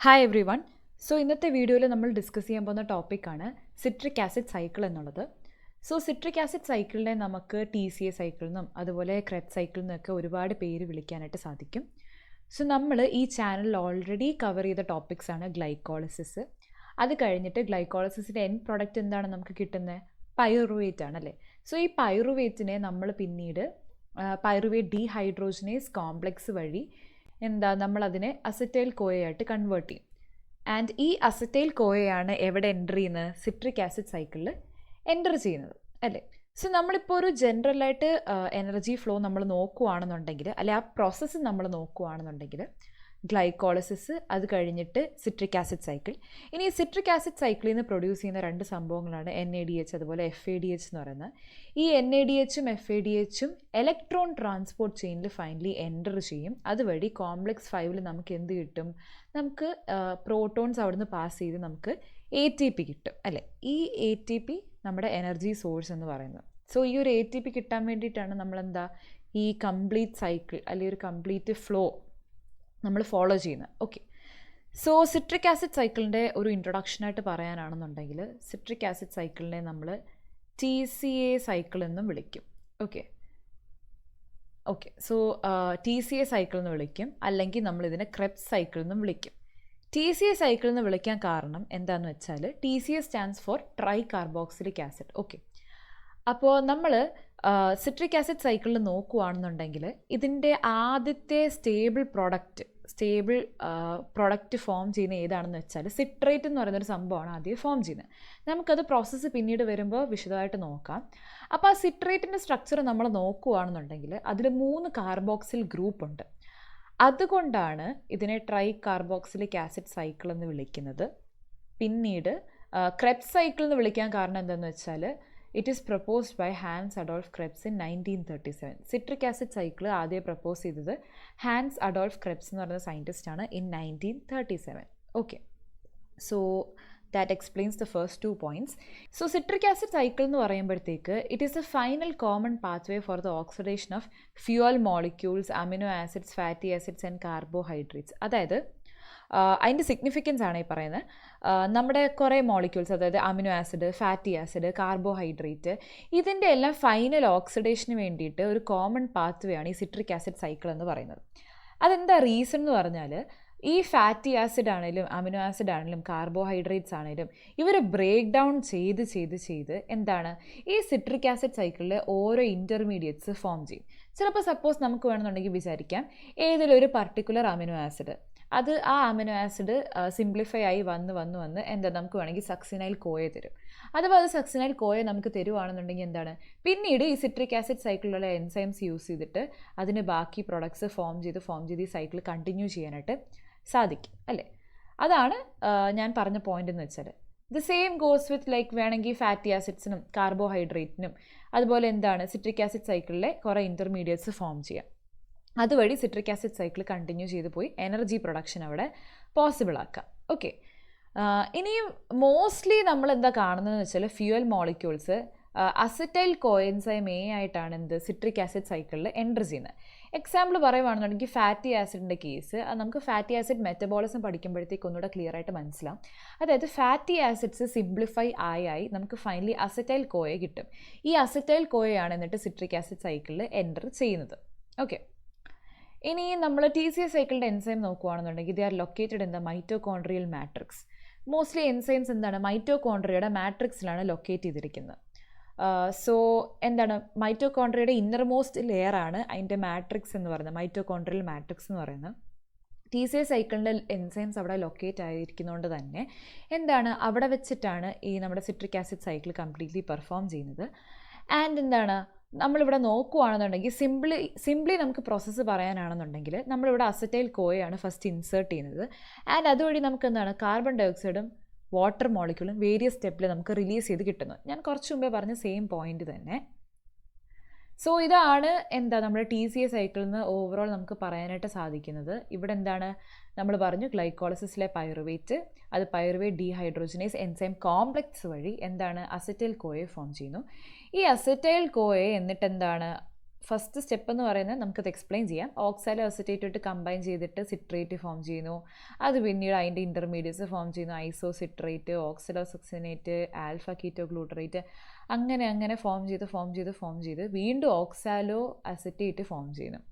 Hi every one. ഇന്നത്തെ വീഡിയോയിൽ നമ്മൾ ഡിസ്കസ് ചെയ്യാൻ പോകുന്ന ടോപ്പിക്കാണ് സിട്രിക് ആസിഡ് സൈക്കിൾ എന്നുള്ളത്. സിട്രിക് ആസിഡ് സൈക്കിളിനെ നമുക്ക് TCA സൈക്കിൾ എന്നും അതുപോലെ ക്രെബ് സൈക്കിൾ എന്നൊക്കെ ഒരുപാട് പേര് വിളിക്കാനായിട്ട് സാധിക്കും. നമ്മൾ ഈ ചാനലിൽ ഓൾറെഡി കവർ ചെയ്ത ടോപ്പിക്സാണ് ഗ്ലൈക്കോളിസിസ്. അത് കഴിഞ്ഞിട്ട് ഗ്ലൈക്കോളിസിസിൻ്റെ എൻഡ് പ്രോഡക്റ്റ് എന്താണ് നമുക്ക് കിട്ടുന്നത്? പൈറുവേറ്റ് ആണല്ലേ. ഈ പൈറുവേറ്റിനെ നമ്മൾ പിന്നീട് പൈറുവേറ്റ് ഡീഹൈഡ്രോജനേസ് കോംപ്ലക്സ് വഴി നമ്മളതിനെ അസറ്റൈൽ കോയയായിട്ട് കൺവേർട്ട് ചെയ്യും. ആൻഡ് ഈ അസറ്റൈൽ കോയയാണ് എവിടെ എൻ്റർ ചെയ്യുന്നത്? സിട്രിക് ആസിഡ് സൈക്കിളിൽ എൻ്റർ ചെയ്യുന്നത് അല്ലേ. നമ്മളിപ്പോൾ ഒരു ജനറലായിട്ട് എനർജി ഫ്ലോ നമ്മൾ നോക്കുകയാണെന്നുണ്ടെങ്കിൽ, അല്ലെ ആ പ്രോസസ്സ് നമ്മൾ നോക്കുകയാണെന്നുണ്ടെങ്കിൽ, ഗ്ലൈക്കോളിസിസ്, അത് കഴിഞ്ഞിട്ട് സിട്രിക് ആസിഡ് സൈക്കിൾ. ഇനി ഈ സിട്രിക് ആസിഡ് സൈക്കിളിൽ നിന്ന് പ്രൊഡ്യൂസ് ചെയ്യുന്ന രണ്ട് സംഭവങ്ങളാണ് NADH അതുപോലെ FADH എന്ന് പറയുന്നത്. ഈ NADHും FADHും ഇലക്ട്രോൺ ട്രാൻസ്പോർട്ട് ചെയിനിൽ ഫൈനലി എൻ്റർ ചെയ്യും. അതുവഴി കോംപ്ലക്സ് 5ൽ നമുക്ക് എന്ത് കിട്ടും? നമുക്ക് പ്രോട്ടോൺസ് അവിടുന്ന് പാസ് ചെയ്ത് നമുക്ക് ATP കിട്ടും അല്ലേ. ഈ ATP നമ്മുടെ എനർജി സോഴ്സ് എന്ന് പറയുന്നത്. ഈ ഒരു ATP കിട്ടാൻ വേണ്ടിയിട്ടാണ് നമ്മളെന്താ ഈ കംപ്ലീറ്റ് സൈക്കിൾ അല്ലെങ്കിൽ ഒരു കംപ്ലീറ്റ് ഫ്ലോ നമ്മൾ ഫോളോ ചെയ്യുന്നത്. ഓക്കെ. സിട്രിക് ആസിഡ് സൈക്കിളിൻ്റെ ഒരു ഇൻട്രൊഡക്ഷനായിട്ട് പറയാനാണെന്നുണ്ടെങ്കിൽ, സിട്രിക് ആസിഡ് സൈക്കിളിനെ നമ്മൾ TCA സൈക്കിൾ എന്നും വിളിക്കും. ഓക്കെ. TCA സൈക്കിൾ എന്ന് വിളിക്കും, അല്ലെങ്കിൽ നമ്മളിതിനെ ക്രെബ് സൈക്കിൾ എന്നും വിളിക്കും. TCA സൈക്കിൾ എന്ന് വിളിക്കാൻ കാരണം എന്താണെന്ന് വെച്ചാൽ, TCA stands for try carboxylic acid. Okay. അപ്പോൾ നമ്മൾ സിട്രിക് ആസിഡ് സൈക്കിളിൽ നോക്കുകയാണെന്നുണ്ടെങ്കിൽ, ഇതിൻ്റെ ആദ്യത്തെ സ്റ്റേബിൾ പ്രൊഡക്റ്റ് ഫോം ചെയ്യുന്ന ഏതാണെന്ന് വെച്ചാൽ സിട്രേറ്റ് എന്ന് പറയുന്നൊരു സംഭവമാണ് ആദ്യം ഫോം ചെയ്യുന്നത്. നമുക്കത് പ്രോസസ്സ് പിന്നീട് വരുമ്പോൾ വിശദമായിട്ട് നോക്കാം. അപ്പോൾ ആ സിട്രേറ്റിൻ്റെ സ്ട്രക്ചർ നമ്മൾ നോക്കുകയാണെന്നുണ്ടെങ്കിൽ അതിൽ 3 കാർബോക്സിൽ ഗ്രൂപ്പ് ഉണ്ട്. അതുകൊണ്ടാണ് ഇതിനെ ട്രൈ കാർബോക്സിലിക് ആസിഡ് സൈക്കിൾ എന്ന് വിളിക്കുന്നത്. പിന്നീട് ക്രെബ് സൈക്കിൾ എന്ന് വിളിക്കാൻ കാരണം എന്താണെന്ന് വെച്ചാൽ, it is proposed by Hans Adolf Krebs in 1937. Citric acid cycle ആദ്യം പ്രപ്പോസ് ചെയ്തത് ഹാൻസ് അഡോൾഫ് ക്രെബ്സ് എന്ന് പറയുന്ന സയൻറ്റിസ്റ്റാണ് in 1937. Okay. That explains the first 2 points. Citric acid cycle എന്ന് പറയുമ്പോഴത്തേക്ക് it is a final common pathway for the oxidation of fuel molecules, amino acids, fatty acids and carbohydrates. അതായത് അതിൻ്റെ significance ആണ് ഈ പറയുന്നത്. നമ്മുടെ കുറേ മോളിക്യൂൾസ്, അതായത് amino acid, fatty acid, carbohydrate, ഇതിൻ്റെ എല്ലാം ഫൈനൽ ഓക്സിഡേഷന് വേണ്ടിയിട്ട് ഒരു കോമൺ പാത്വേ ആണ് ഈ സിട്രിക് ആസിഡ് സൈക്കിൾ എന്ന് പറയുന്നത്. അതെന്താ റീസൺ എന്ന് പറഞ്ഞാൽ, ഈ ഫാറ്റി ആസിഡ് ആണെങ്കിലും അമിനോ ആസിഡ് ആണെങ്കിലും കാർബോഹൈഡ്രേറ്റ്സ് ആണെങ്കിലും ഇവർ ബ്രേക്ക് ഡൗൺ ചെയ്ത് എന്താണ് ഈ സിട്രിക് ആസിഡ് സൈക്കിളിൽ ഓരോ ഇൻ്റർമീഡിയറ്റ്സ് ഫോം ചെയ്യും. ചിലപ്പോൾ സപ്പോസ് നമുക്ക് വേണമെന്നുണ്ടെങ്കിൽ വിചാരിക്കാം, ഏതെങ്കിലും ഒരു പർട്ടിക്കുലർ അമിനോ ആസിഡ്, അത് ആ അമിനോ ആസിഡ് സിംപ്ലിഫൈ ആയി വന്ന് നമുക്ക് വേണമെങ്കിൽ സക്സിനൈൽ കോയ തരും. അഥവാ അത് സക്സിനൈൽ കോയ നമുക്ക് തരുവാണെന്നുണ്ടെങ്കിൽ എന്താണ്, പിന്നീട് ഈ സിട്രിക് ആസിഡ് സൈക്കിളിലുള്ള എൻസൈംസ് യൂസ് ചെയ്തിട്ട് അതിന് ബാക്കി പ്രൊഡക്ട്സ് ഫോം ചെയ്ത് ഈ സൈക്കിൾ കണ്ടിന്യൂ ചെയ്യാനായിട്ട് സാധിക്കും അല്ലേ. അതാണ് ഞാൻ പറഞ്ഞ പോയിന്റ് എന്ന് വെച്ചാൽ. ദ സെയിം ഗോസ് വിത്ത് വേണമെങ്കിൽ ഫാറ്റി ആസിഡ്സിനും കാർബോഹൈഡ്രേറ്റിനും അതുപോലെ സിട്രിക് ആസിഡ് സൈക്കിളിലെ കുറേ ഇൻ്റർമീഡിയറ്റ്സ് ഫോം ചെയ്യാം. അതുവഴി സിട്രിക് ആസിഡ് സൈക്കിൾ കണ്ടിന്യൂ ചെയ്ത് പോയി എനർജി പ്രൊഡക്ഷൻ അവിടെ പോസിബിൾ ആക്കാം. ഓക്കെ. ഇനിയും മോസ്റ്റ്ലി നമ്മൾ എന്താ കാണുന്നതെന്ന് വെച്ചാൽ, ഫ്യൂവൽ മോളിക്യൂൾസ് അസറ്റൈൽ കോഎൻസൈം ആയിട്ടാണ് സിട്രിക് ആസിഡ് സൈക്കിളിൽ എൻ്റർ ചെയ്യുന്നത്. എക്സാമ്പിൾ പറയുവാണെന്നുണ്ടെങ്കിൽ ഫാറ്റി ആസിഡിൻ്റെ കേസ്, നമുക്ക് ഫാറ്റി ആസിഡ് മെറ്റബോളിസം പഠിക്കുമ്പോഴത്തേക്ക് ഒന്നുകൂടെ ക്ലിയർ ആയിട്ട് മനസ്സിലാവും. അതായത് ഫാറ്റി ആസിഡ്സ് സിംപ്ലിഫൈ ആയി നമുക്ക് ഫൈനലി അസറ്റൈൽ കോയ കിട്ടും. ഈ അസറ്റൈൽ കോയയാണ് എന്നിട്ട് സിട്രിക് ആസിഡ് സൈക്കിളിൽ എൻ്റർ ചെയ്യുന്നത്. ഓക്കെ. ഇനി നമ്മൾ TCA സൈക്കിളിൻ്റെ എൻസൈം നോക്കുകയാണെന്നുണ്ടെങ്കിൽ, they are located in the mitochondrial matrix. Mostly enzymes മൈറ്റോകോൺഡ്രിയയുടെ മാട്രിക്സിലാണ് ലൊക്കേറ്റ് ചെയ്തിരിക്കുന്നത്. മൈറ്റോകോൺഡ്രിയയുടെ ഇന്നർമോസ്റ്റ് ലെയറാണ് അതിൻ്റെ മാട്രിക്സ് എന്ന് പറയുന്നത്, മൈറ്റോകോൺഡ്രിയൽ മാട്രിക്സ് എന്ന് പറയുന്നത്. TCA സൈക്കിളിൻ്റെ എൻസൈംസ് അവിടെ ലൊക്കേറ്റ് ആയിരിക്കുന്നതുകൊണ്ട് തന്നെ അവിടെ വെച്ചിട്ടാണ് ഈ നമ്മുടെ citric acid cycle completely perform ചെയ്യുന്നത്. ആൻഡ് നമ്മളിവിടെ നോക്കുകയാണെന്നുണ്ടെങ്കിൽ സിംപ്ലി നമുക്ക് പ്രോസസ്സ് പറയാനാണെന്നുണ്ടെങ്കിൽ, നമ്മളിവിടെ അസറ്റൈൽ കോയയാണ് ഫസ്റ്റ് ഇൻസേർട്ട് ചെയ്യുന്നത്. ആൻഡ് അതുവഴി നമുക്ക് കാർബൺ ഡൈ ഓക്സൈഡും വാട്ടർ മോളിക്യൂളും വേരിയസ് സ്റ്റെപ്പിൽ നമുക്ക് റിലീസ് ചെയ്ത് കിട്ടുന്നത്. ഞാൻ കുറച്ച് മുമ്പേ പറഞ്ഞ സെയിം പോയിന്റ് തന്നെ. ഇതാണ് നമ്മുടെ TCA സൈക്കിളിൽ നിന്ന് ഓവറോൾ നമുക്ക് പറയാനായിട്ട് സാധിക്കുന്നത്. ഇവിടെ നമ്മൾ പറഞ്ഞു ഗ്ലൈക്കോളിസിസിലെ പൈറുവേറ്റ്, അത് പൈറുവേറ്റ് ഡീഹൈഡ്രോജനേസ് എൻസൈം കോംപ്ലക്സ് വഴി അസറ്റൈൽ കോയെ ഫോം ചെയ്യുന്നു. ഈ അസറ്റൈൽ കോയെ എന്നിട്ട് ഫസ്റ്റ് സ്റ്റെപ്പ് എന്ന് പറയുന്നത് നമുക്കത് എക്സ്പ്ലെയിൻ ചെയ്യാം. ഓക്സാലോ അസറ്റേറ്റ് കമ്പൈൻ ചെയ്തിട്ട് സിട്രേറ്റ് ഫോം ചെയ്യുന്നു. അത് പിന്നീട് അതിൻ്റെ ഇൻ്റർമീഡിയറ്റ്സ് ഫോം ചെയ്യുന്നു. ഐസോ സിട്രേറ്റ്, ഓക്സലോസക്സിനേറ്റ്, ആൽഫ കീറ്റോ ഗ്ലൂട്ടറേറ്റ്, അങ്ങനെ ഫോം ചെയ്ത് വീണ്ടും ഓക്സാലോ അസറ്റേറ്റ് ഫോം ചെയ്യുന്നു.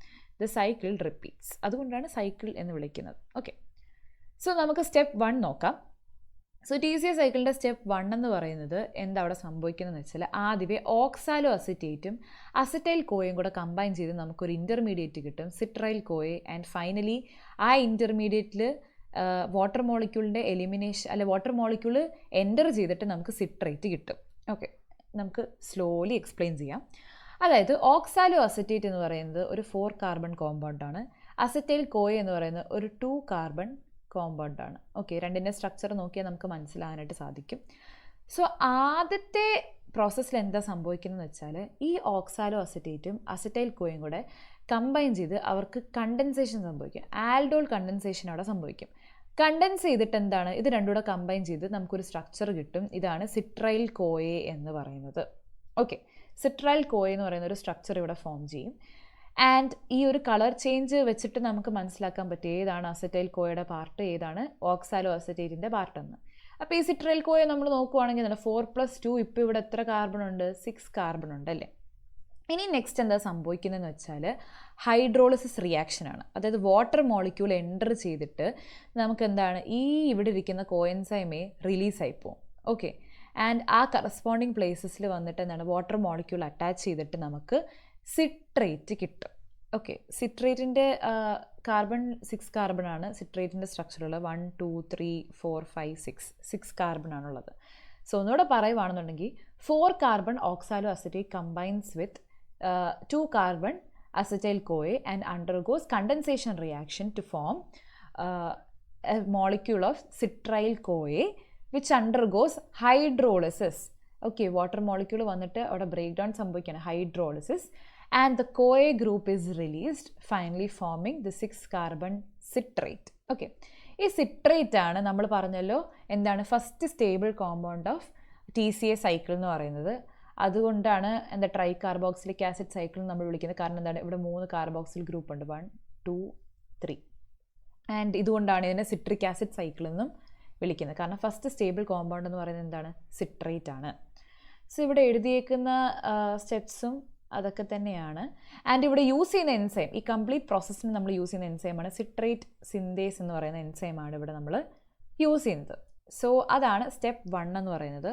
The cycle repeats. അതുകൊണ്ടാണ് സൈക്കിൾ എന്ന് വിളിക്കുന്നത്. ഓക്കെ, സോ നമുക്ക് സ്റ്റെപ്പ് 1 നോക്കാം. സോ TCA സൈക്കിളിൻ്റെ സ്റ്റെപ്പ് 1 എന്ന് പറയുന്നത് എന്താ അവിടെ സംഭവിക്കുന്നതെന്ന് വെച്ചാൽ, ആദ്യമേ ഓക്സാലോ അസിറ്റേറ്റും അസറ്റൈൽ കോയും കൂടെ കമ്പൈൻ ചെയ്ത് നമുക്കൊരു ഇൻ്റർമീഡിയറ്റ് കിട്ടും, സിട്രൈൽ കോയെ. ആൻഡ് ഫൈനലി ആ ഇൻ്റർമീഡിയറ്റിൽ വാട്ടർ മോളിക്യൂളിൻ്റെ വാട്ടർ മോളിക്യൂൾ എൻ്റർ ചെയ്തിട്ട് നമുക്ക് സിട്രേറ്റ് കിട്ടും. ഓക്കെ, നമുക്ക് സ്ലോലി എക്സ്പ്ലെയിൻ ചെയ്യാം. അതായത് ഓക്സാലോ അസറ്റേറ്റ് എന്ന് പറയുന്നത് ഒരു 4 കാർബൺ കോമ്പൗണ്ടാണ്. അസറ്റൈൽ കോയ എന്ന് പറയുന്നത് ഒരു 2 കാർബൺ കോമ്പൗണ്ടാണ്. ഓക്കെ, രണ്ടിൻ്റെ സ്ട്രക്ചർ നോക്കിയാൽ നമുക്ക് മനസ്സിലാകാനായിട്ട് സാധിക്കും. സോ ആദ്യത്തെ പ്രോസസ്സിൽ എന്താ സംഭവിക്കുന്നതെന്ന് വെച്ചാൽ, ഈ ഓക്സാലോ അസറ്റേറ്റും അസറ്റൈൽ കോയും കൂടെ കമ്പൈൻ ചെയ്ത് അവർക്ക് കണ്ടൻസേഷൻ സംഭവിക്കും. ആൽഡോൾ കണ്ടൻസേഷൻ അവിടെ സംഭവിക്കും. കണ്ടൻസ് ചെയ്തിട്ട് എന്താണ്, ഇത് രണ്ടും കൂടെ കമ്പൈൻ ചെയ്ത് നമുക്കൊരു സ്ട്രക്ചർ കിട്ടും. ഇതാണ് സിട്രൈൽ കോയെ എന്ന് പറയുന്നത്. ഓക്കെ, സിട്രൈൽ കോയ എന്ന് പറയുന്ന ഒരു സ്ട്രക്ചർ ഇവിടെ ഫോം ചെയ്യും. ആൻഡ് ഈ ഒരു കളർ ചേഞ്ച് വെച്ചിട്ട് നമുക്ക് മനസ്സിലാക്കാൻ പറ്റും ഏതാണ് അസറ്റൈൽ കോയയുടെ പാർട്ട്, ഏതാണ് ഓക്സാലോ അസറ്റേറ്റിൻ്റെ പാർട്ടെന്ന്. അപ്പോൾ ഈ സിട്രൈൽ കോയ നമ്മൾ നോക്കുവാണെങ്കിൽ 4+2, ഇപ്പോൾ ഇവിടെ എത്ര കാർബൺ ഉണ്ട്? 6 കാർബൺ ഉണ്ട് അല്ലേ. ഇനി നെക്സ്റ്റ് എന്താ സംഭവിക്കുന്നതെന്ന് വെച്ചാൽ, ഹൈഡ്രോളിസിസ് റിയാക്ഷനാണ്. അതായത് വാട്ടർ മോളിക്യൂൾ എൻ്റർ ചെയ്തിട്ട് നമുക്ക് എന്താണ്, ഈ ഇവിടെ ഇരിക്കുന്ന കോഎൻസൈമേ റിലീസായി പോകും. ഓക്കെ, ആൻഡ് ആ കറസ്പോണ്ടിങ് പ്ലേസസിൽ വന്നിട്ട് എന്താണ്, വാട്ടർ മോളിക്യൂൾ അറ്റാച്ച് ചെയ്തിട്ട് നമുക്ക് സിട്രേറ്റ് കിട്ടും. ഓക്കെ, സിട്രേറ്റിൻ്റെ കാർബൺ 6 കാർബണാണ് സിട്രേറ്റിൻ്റെ സ്ട്രക്ചറുള്ളത്. 1 2 3 4 5 6 കാർബൺ ആണുള്ളത്. സോ ഒന്നുകൂടെ പറയുവാണെന്നുണ്ടെങ്കിൽ 4 carbon oxaloacetate combines with 2 carbon acetyl CoA and undergoes condensation reaction to form a molecule of citryl CoA which undergoes hydrolysis. Okay, water molecule വന്നിട്ട് അവിടെ ബ്രേക്ക് ഡൗൺ സംഭവിക്കുകയാണ്, hydrolysis. And the CoA group is released, finally forming the 6 carbon citrate. Okay, ഈ citrate ആണ് നമ്മൾ പറഞ്ഞല്ലോ എന്താണ്, first stable compound of TCA cycle എന്ന് പറയുന്നത്. അതുകൊണ്ടാണ് എന്താ ട്രൈ കാർബോക്സിലിക് ആസിഡ് സൈക്കിൾ നമ്മൾ വിളിക്കുന്നത്. കാരണം എന്താണ്, ഇവിടെ 3 കാർബോക്സിൽ ഗ്രൂപ്പ് ഉണ്ട്, 1 2 3. ആൻഡ് ഇതുകൊണ്ടാണ് ഇതിനെ സിട്രിക് ആസിഡ് സൈക്കിൾ എന്നും വിളിക്കുന്നത്. കാരണം ഫസ്റ്റ് സ്റ്റേബിൾ കോമ്പൗണ്ട് എന്ന് പറയുന്നത് എന്താണ്, സിട്രേറ്റ് ആണ്. സോ ഇവിടെ എഴുതിയേക്കുന്ന സ്റ്റെപ്സും അതൊക്കെ തന്നെയാണ്. ആൻഡ് ഇവിടെ യൂസ് ചെയ്യുന്ന എൻസൈം, ഈ കംപ്ലീറ്റ് പ്രോസസ്സിന് നമ്മൾ യൂസ് ചെയ്യുന്ന എൻസൈമാണ് സിട്രേറ്റ് സിന്തേസ് എന്ന് പറയുന്ന എൻസൈമാണ് ഇവിടെ നമ്മൾ യൂസ് ചെയ്യുന്നത്. സോ അതാണ് സ്റ്റെപ്പ് 1 എന്ന് പറയുന്നത്.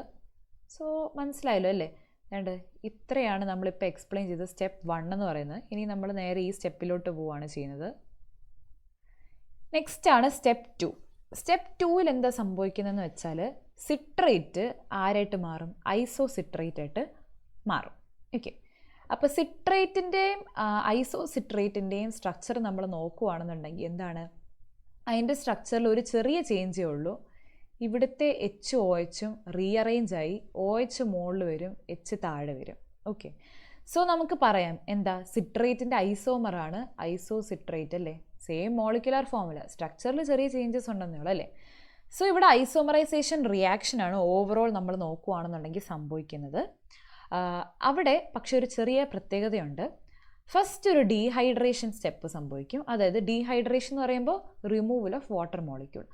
സോ മനസ്സിലായല്ലോ അല്ലേ? അതുകൊണ്ട് ഇത്രയാണ് നമ്മളിപ്പോൾ എക്സ്പ്ലെയിൻ ചെയ്തത് സ്റ്റെപ്പ് 1 എന്ന് പറയുന്നത്. ഇനി നമ്മൾ നേരെ ഈ സ്റ്റെപ്പിലോട്ട് പോവുകയാണ് ചെയ്യുന്നത്. നെക്സ്റ്റ് ആണ് സ്റ്റെപ്പ് 2. സ്റ്റെപ്പ് 2ൽ എന്താ സംഭവിക്കുന്നതെന്ന് വെച്ചാൽ, സിട്രേറ്റ് ആരായിട്ട് മാറും, ഐസോ സിട്രേറ്റ് ആയിട്ട് മാറും. ഓക്കെ, അപ്പോൾ സിട്രേറ്റിൻ്റെയും ഐസോ സിട്രേറ്റിൻ്റെയും സ്ട്രക്ചർ നമ്മൾ നോക്കുകയാണെന്നുണ്ടെങ്കിൽ എന്താണ്, അതിൻ്റെ സ്ട്രക്ചറിൽ ഒരു ചെറിയ ചേഞ്ചേ ഉള്ളൂ. ഇവിടുത്തെ OH റീഅറേഞ്ചായി OH മുകളിൽ വരും, H താഴെ വരും. ഓക്കെ, സോ നമുക്ക് പറയാം എന്താ, സിട്രേറ്റിൻ്റെ ഐസോമറാണ് ഐസോ സിട്രേറ്റ് അല്ലേ. സെയിം മോളിക്കുലാർ ഫോമുല, സ്ട്രക്ചറിൽ ചെറിയ ചേഞ്ചസ് ഉണ്ടെന്നേ ഉള്ളൂ അല്ലേ. സോ ഇവിടെ ഐസോമറൈസേഷൻ റിയാക്ഷനാണ് ഓവറോൾ നമ്മൾ നോക്കുകയാണെന്നുണ്ടെങ്കിൽ സംഭവിക്കുന്നത്. അവിടെ പക്ഷെ ഒരു ചെറിയ പ്രത്യേകതയുണ്ട്. ഫസ്റ്റ് ഒരു ഡീഹൈഡ്രേഷൻ സ്റ്റെപ്പ് സംഭവിക്കും. അതായത് ഡീഹൈഡ്രേഷൻ എന്ന് പറയുമ്പോൾ റിമൂവൽ ഓഫ് വാട്ടർ മോളിക്യൂൾ.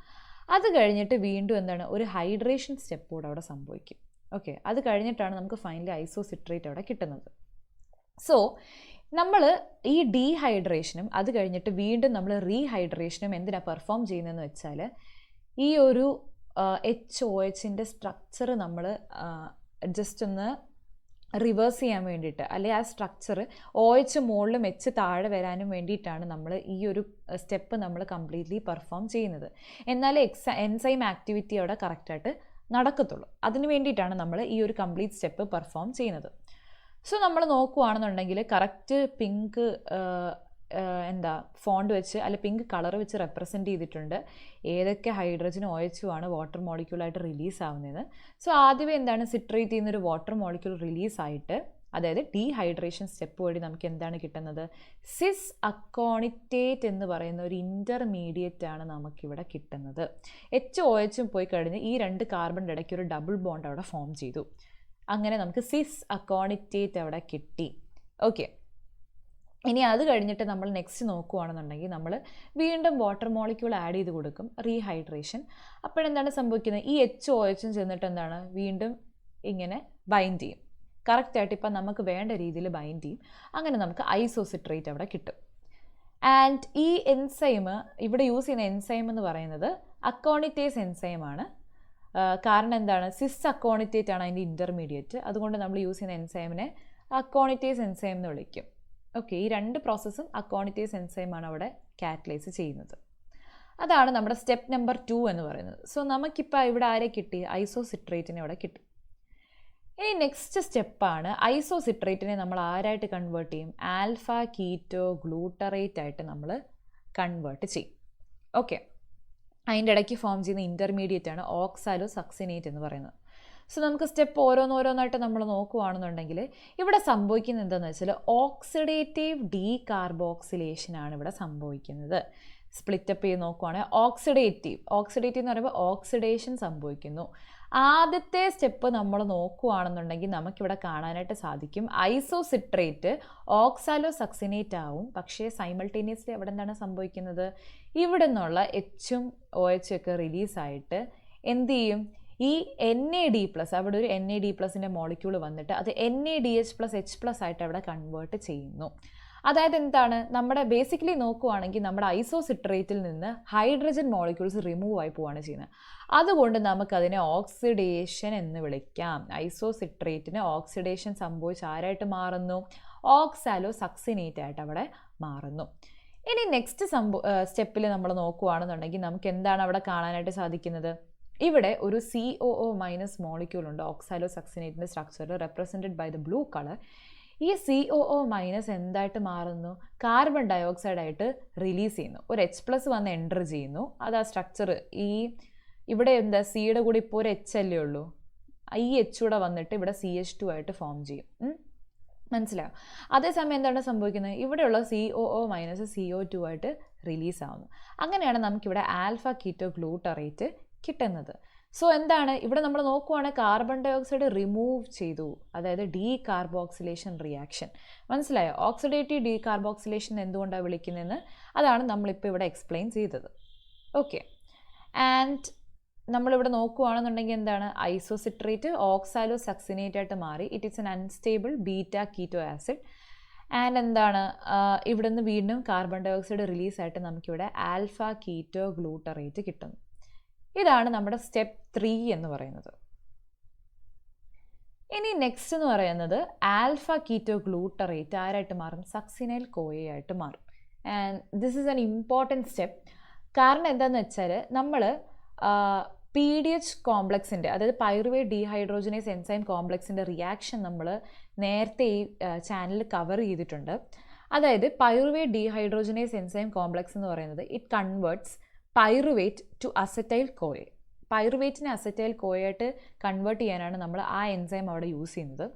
അത് കഴിഞ്ഞിട്ട് വീണ്ടും എന്താണ്, ഒരു ഹൈഡ്രേഷൻ സ്റ്റെപ്പ് കൂടെ അവിടെ സംഭവിക്കും. ഓക്കെ, അത് കഴിഞ്ഞിട്ടാണ് നമുക്ക് ഫൈനലി ഐസോ സിട്രേറ്റ് അവിടെ കിട്ടുന്നത്. സോ നമ്മൾ ഈ ഡീഹൈഡ്രേഷനും അത് കഴിഞ്ഞിട്ട് വീണ്ടും നമ്മൾ റീഹൈഡ്രേഷനും എന്തിനാണ് പെർഫോം ചെയ്യുന്നതെന്ന് വെച്ചാൽ, ഈ ഒരു HOHൻ്റെ സ്ട്രക്ചർ നമ്മൾ ജസ്റ്റ് ഒന്ന് റിവേഴ്സ് ചെയ്യാൻ വേണ്ടിയിട്ട്, അല്ലെങ്കിൽ ആ സ്ട്രക്ചർ OH മുകളിലും H താഴെ വരാനും വേണ്ടിയിട്ടാണ് നമ്മൾ ഈ ഒരു സ്റ്റെപ്പ് നമ്മൾ കംപ്ലീറ്റ്ലി പെർഫോം ചെയ്യുന്നത്. എന്നാലേ എൻസൈം ആക്ടിവിറ്റി അവിടെ കറക്റ്റായിട്ട് നടക്കത്തുള്ളൂ. അതിന് വേണ്ടിയിട്ടാണ് നമ്മൾ ഈ ഒരു കംപ്ലീറ്റ് സ്റ്റെപ്പ് പെർഫോം ചെയ്യുന്നത്. സോ നമ്മൾ നോക്കുകയാണെന്നുണ്ടെങ്കിൽ കറക്റ്റ് പിങ്ക് എന്താ ഫോണ്ട് വെച്ച് അല്ലെ പിങ്ക് കളർ വെച്ച് റെപ്രസെൻറ്റ് ചെയ്തിട്ടുണ്ട് ഏതൊക്കെ ഹൈഡ്രജനും OH ആണ് വാട്ടർ മോളിക്യൂളായിട്ട് റിലീസ് ആവുന്നത്. സോ ആദ്യമേ എന്താണ്, സിട്രേറ്റ് ചെയ്യുന്നൊരു വാട്ടർ മോളിക്യൂൾ റിലീസായിട്ട്, അതായത് ഡീഹൈഡ്രേഷൻ സ്റ്റെപ്പ് വഴി നമുക്ക് എന്താണ് കിട്ടുന്നത്, സിസ് അക്കോണിറ്റേറ്റ് എന്ന് പറയുന്ന ഒരു ഇൻ്റർമീഡിയറ്റ് ആണ് നമുക്കിവിടെ കിട്ടുന്നത്. HOH പോയി കഴിഞ്ഞ് ഈ 2 കാർബണിൻ്റെ ഇടയ്ക്ക് ഒരു ഡബിൾ ബോണ്ട് അവിടെ ഫോം ചെയ്തു. അങ്ങനെ നമുക്ക് സിസ് അക്കോണിറ്റേറ്റ് അവിടെ കിട്ടി. ഓക്കെ, ഇനി അത് കഴിഞ്ഞിട്ട് നമ്മൾ നെക്സ്റ്റ് നോക്കുകയാണെന്നുണ്ടെങ്കിൽ നമ്മൾ വീണ്ടും വാട്ടർ മോളിക്യൂൾ ആഡ് ചെയ്ത് കൊടുക്കും, റീഹൈഡ്രേഷൻ. അപ്പോഴെന്താണ് സംഭവിക്കുന്നത്, ഈ HOH ചെന്നിട്ട് എന്താണ് വീണ്ടും ഇങ്ങനെ ബൈൻഡ് ചെയ്യും, കറക്റ്റായിട്ട് ഇപ്പം നമുക്ക് വേണ്ട രീതിയിൽ ബൈൻഡ് ചെയ്യും. അങ്ങനെ നമുക്ക് ഐസോസിട്രേറ്റ് അവിടെ കിട്ടും. ആൻഡ് ഈ എൻസൈം ഇവിടെ യൂസ് ചെയ്യുന്ന എൻസൈം എന്ന് പറയുന്നത് അക്കോണിറ്റേസ് എൻസൈമാണ്. കാരണം എന്താണ്, സിസ് അക്കോണിറ്റേറ്റ് ആണ് അതിൻ്റെ ഇൻ്റർമീഡിയറ്റ്. അതുകൊണ്ട് നമ്മൾ യൂസ് ചെയ്യുന്ന എൻസൈമിനെ അക്കോണിറ്റേസ് എൻസൈം എന്ന് വിളിക്കും. ഓക്കെ, ഈ രണ്ട് പ്രോസസ്സും അക്കോണിറ്റേസ് എൻസൈമാണ് അവിടെ കാറ്റലൈസ് ചെയ്യുന്നത്. അതാണ് നമ്മുടെ സ്റ്റെപ്പ് നമ്പർ 2 എന്ന് പറയുന്നത്. സോ നമുക്കിപ്പോൾ ഇവിടെ ആരെ കിട്ടി, ഐസോസിട്രേറ്റിനെ ഇവിടെ കിട്ടി. ഇനി നെക്സ്റ്റ് സ്റ്റെപ്പാണ്, ഐസോസിട്രേറ്റിനെ നമ്മൾ ആരായിട്ട് കൺവേർട്ട് ചെയ്യും, ആൽഫ കീറ്റോ ഗ്ലൂട്ടറേറ്റ് ആയിട്ട് നമ്മൾ കൺവേർട്ട് ചെയ്യും. ഓക്കെ, അതിൻ്റെ ഇടയ്ക്ക് ഫോം ചെയ്യുന്ന ഇൻ്റർമീഡിയറ്റ് ആണ് ഓക്സാലോ സക്സിനേറ്റ് എന്ന് പറയുന്നത്. സോ നമുക്ക് സ്റ്റെപ്പ് ഓരോന്നോരോന്നായിട്ട് നമ്മൾ നോക്കുകയാണെന്നുണ്ടെങ്കിൽ ഇവിടെ സംഭവിക്കുന്നത് എന്താണെന്ന് വെച്ചാൽ ഓക്സിഡേറ്റീവ് ഡീകാർബോക്സിലേഷനാണ് ഇവിടെ സംഭവിക്കുന്നത്. സ്പ്ലിറ്റപ്പ് ചെയ്ത് നോക്കുവാണെങ്കിൽ ഓക്സിഡേറ്റീവ് എന്ന് പറയുമ്പോൾ ഓക്സിഡേഷൻ സംഭവിക്കുന്നു. ആദ്യത്തെ സ്റ്റെപ്പ് നമ്മൾ നോക്കുകയാണെന്നുണ്ടെങ്കിൽ നമുക്കിവിടെ കാണാനായിട്ട് സാധിക്കും ഐസോസിട്രേറ്റ് ഓക്സാലോ സക്സിനേറ്റ് ആവും. പക്ഷേ സൈമൾട്ടേനിയസ്ലി അവിടെ എന്താണ് സംഭവിക്കുന്നത്, ഇവിടെ നിന്നുള്ള എച്ചും OH ഒക്കെ റിലീസായിട്ട് എന്ത് ചെയ്യും, ഈ NAD+, അവിടെ ഒരു NAD+ൻ്റെ മോളിക്യൂൾ വന്നിട്ട് അത് NADH+H+ ആയിട്ട് അവിടെ കൺവേർട്ട് ചെയ്യുന്നു. അതായത് എന്താണ്, നമ്മുടെ ബേസിക്കലി നോക്കുവാണെങ്കിൽ നമ്മുടെ ഐസോസിട്രേറ്റിൽ നിന്ന് ഹൈഡ്രജൻ മോളിക്യൂൾസ് റിമൂവ് ആയി പോവുകയാണ് ചെയ്യുന്നത്. അതുകൊണ്ട് നമുക്കതിനെ ഓക്സിഡേഷൻ എന്ന് വിളിക്കാം. ഐസോസിട്രേറ്റിന് ഓക്സിഡേഷൻ സംഭവിച്ച് ആരായിട്ട് മാറുന്നു, ഓക്സാലോ സക്സിനേറ്റ് ആയിട്ട് അവിടെ മാറുന്നു. ഇനി നെക്സ്റ്റ് സ്റ്റെപ്പിൽ നമ്മൾ നോക്കുകയാണെന്നുണ്ടെങ്കിൽ നമുക്ക് എന്താണ് അവിടെ കാണാനായിട്ട് സാധിക്കുന്നത്, ഇവിടെ ഒരു COO- മോളിക്യൂൾ ഉണ്ട് ഓക്സാലോ സക്സിനേറ്റിൻ്റെ സ്ട്രക്ചറിൽ, represented by the blue colour. ഈ COO- എന്തായിട്ട് മാറുന്നു, കാർബൺ ഡയോക്സൈഡ് ആയിട്ട് റിലീസ് ചെയ്യുന്നു. ഒരു H+ വന്ന് എൻ്റർ ചെയ്യുന്നു. അത് ആ സ്ട്രക്ചർ ഇവിടെ എന്താ, സിയുടെ കൂടെ ഇപ്പോൾ ഒരു H അല്ലേ ഉള്ളൂ, ഈ H കൂടെ വന്നിട്ട് ഇവിടെ CH2 ആയിട്ട് ഫോം ചെയ്യും. മനസ്സിലായോ? അതേസമയം എന്താണ് സംഭവിക്കുന്നത്, ഇവിടെയുള്ള COO- CO2 ആയിട്ട് റിലീസ് ആവുന്നു. അങ്ങനെയാണ് നമുക്കിവിടെ ആൽഫ കീറ്റോ ഗ്ലൂട്ടറേറ്റ് കിട്ടുന്നത്. സോ എന്താണ് ഇവിടെ നമ്മൾ നോക്കുവാണെങ്കിൽ കാർബൺ ഡയോക്സൈഡ് റിമൂവ് ചെയ്തു, അതായത് ഡീകാർബോക്സിലേഷൻ റിയാക്ഷൻ. മനസ്സിലായോ? ഓക്സിഡേറ്റീവ് ഡീകാർബോക്സിലേഷൻ എന്തുകൊണ്ടാണ് വിളിക്കുന്നതെന്ന് അതാണ് നമ്മളിപ്പോൾ ഇവിടെ എക്സ്പ്ലെയിൻ ചെയ്തത്. ഓക്കെ, ആൻഡ് നമ്മളിവിടെ നോക്കുകയാണെന്നുണ്ടെങ്കിൽ എന്താണ്, ഐസോസിട്രേറ്റ് ഓക്സാലോ സക്സിനേറ്റ് ആയിട്ട് മാറി. It is N unstable beta keto acid. And എന്താണ്, ഇവിടെ നിന്ന് വീണ്ടും കാർബൺ ഡയോക്സൈഡ് റിലീസായിട്ട് നമുക്കിവിടെ ആൽഫ കീറ്റോ ഗ്ലൂട്ടറേറ്റ് കിട്ടുന്നു. ഇതാണ് നമ്മുടെ സ്റ്റെപ്പ് 3 എന്ന് പറയുന്നത്. ഇനി നെക്സ്റ്റ് എന്ന് പറയുന്നത് ആൽഫ കീറ്റോ ഗ്ലൂട്ടറേറ്റ് ആരായിട്ട് മാറും, സക്സിനൈൽ കോയെ ആയിട്ട് മാറും. And this is an important step. കാരണം എന്താണെന്ന് വെച്ചാൽ നമ്മൾ PDH കോംപ്ലക്സിൻ്റെ, അതായത് പൈറുവേറ്റ് ഡീഹൈഡ്രോജനേസ് എൻസൈം കോംപ്ലക്സിൻ്റെ റിയാക്ഷൻ നമ്മൾ നേരത്തെ ഈ ചാനലിൽ കവർ ചെയ്തിട്ടുണ്ട്. അതായത് പൈറുവേറ്റ് ഡീഹൈഡ്രോജനേസ് എൻസൈം കോംപ്ലക്സ് എന്ന് പറയുന്നത് it converts pyruvate to acetyl CoA. പൈറുവേറ്റിനെ അസറ്റൈൽ കോയായിട്ട് കൺവേർട്ട് ചെയ്യാനാണ് നമ്മൾ ആ എൻസൈം അവിടെ യൂസ് ചെയ്യുന്നത്.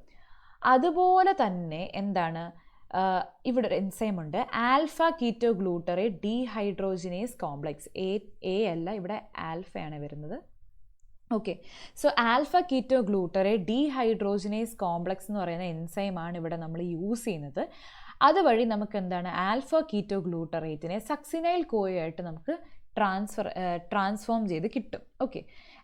അതുപോലെ തന്നെ എന്താണ്, ഇവിടെ ഒരു എൻസൈം ഉണ്ട് alpha ketoglutarate dehydrogenase complex. A അല്ല, ഇവിടെ ആൽഫയാണ് വരുന്നത്. ഓക്കെ, so alpha ketoglutarate dehydrogenase complex എന്ന് പറയുന്ന എൻസൈമാണ് ഇവിടെ നമ്മൾ യൂസ് ചെയ്യുന്നത്. അതുവഴി നമുക്ക് എന്താണ്, ആൽഫ കീറ്റോ ഗ്ലൂട്ടറേറ്റിനെ സക്സിനൈൽ കോയായിട്ട് നമുക്ക് ട്രാൻസ്ഫോം ചെയ്ത് കിട്ടും. ഓക്കെ,